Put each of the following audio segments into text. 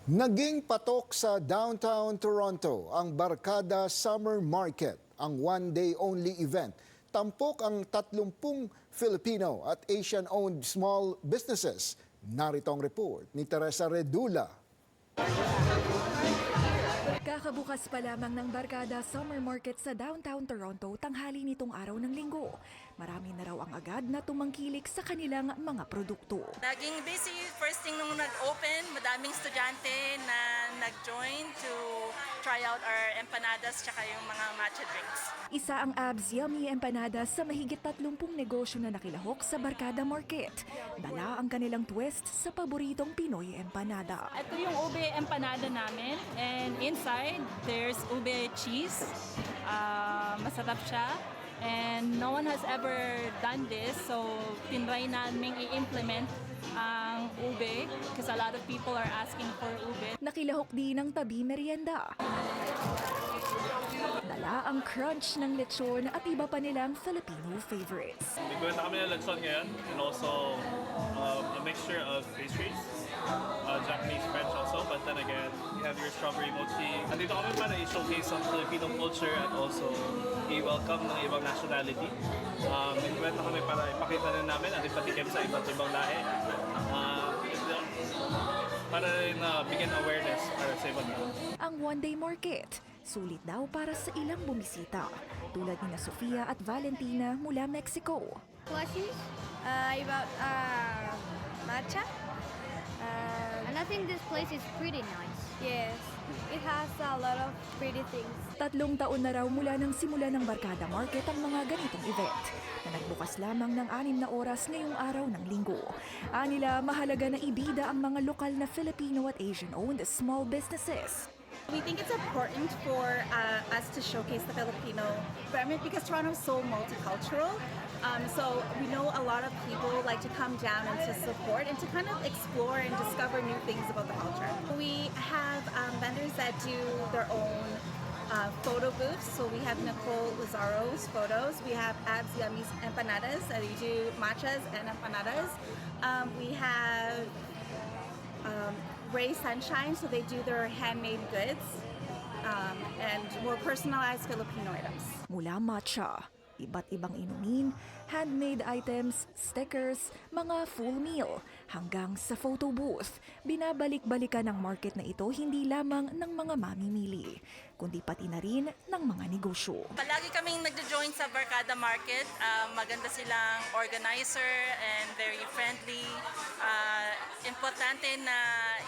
Naging patok sa downtown Toronto ang Barkada Summer Market, ang one-day-only event. Tampok ang 30 Filipino at Asian-owned small businesses. Narito ang report ni Teresa Redula. Kakabukas pa lamang ng Barkada Summer Market sa downtown Toronto tanghali nitong araw ng linggo. Marami na raw ang agad na tumangkilik sa kanilang mga produkto. Naging busy first thing nung nag-open, madaming estudyante na nag-join to try out our empanadas tsaka yung mga matcha drinks. Isa ang Abs Yummy Empanadas sa mahigit 30 negosyo na nakilahok sa Barkada Market. Dala ang kanilang twist sa paboritong Pinoy empanada. Ito yung ube empanada namin, and inside there's ube cheese. Masarap siya, and no one has ever done this, so tinry namin i-implement ang ube because a lot of people are asking for ube. Nakilahok din ang Tabi Merienda. Dala ang crunch ng lechon at iba pa nilang Filipino favorites. May kwenta kami ng lechon ngayon, and also a mixture of pastries, Japanese, French also, but then again, you have your strawberry mochi. Andito kami para i-showcase ang Filipino culture at also i-welcome ng ibang nationality. May kwenta kami para ipakita rin namin at ipatikim sa iba't ibang lahi. Para rin bigyan awareness para sa ibang tao. Ang one-day market, sulit daw para sa ilang bumisita, tulad ni Sofia at Valentina mula Mexico. Questions about matcha. And I think this place is pretty nice. Yes, it has a lot of pretty things. 3 taon na raw mula nang simula ng Barkada Market ang mga ganitong event, na nagbukas lamang ng 6 na oras ngayong araw ng linggo. Anila, mahalaga na ibida ang mga lokal na Filipino at Asian-owned small businesses. We think it's important for us to showcase the Filipino environment because Toronto is so multicultural. So we know a lot of people like to come down and to support and to kind of explore and discover new things about the culture. We have vendors that do their own photo booths. So we have Nicole Lazaro's photos. We have Abs Yummy's empanadas. We do matchas and empanadas. We have Ray Sunshine, so they do their handmade goods and more personalized Filipino items. Mula matcha, iba't ibang inumin, handmade items, stickers, mga full meal, hanggang sa photo booth. Binabalik-balikan ng market na ito hindi lamang ng mga mamimili, kundi pati na rin ng mga negosyo. Palagi kaming nagjo-join sa Barkada Market. Maganda silang organizer and very friendly. Importante na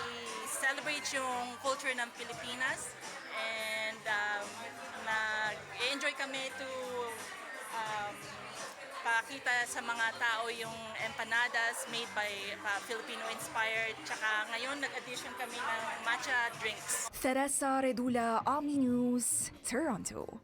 i-celebrate yung culture ng Pilipinas, and nag-enjoy kami to pakita sa mga tao yung empanadas made by Filipino-inspired. Tsaka ngayon nag-addition kami ng matcha drinks. Teresa Redula, Omni News, Toronto.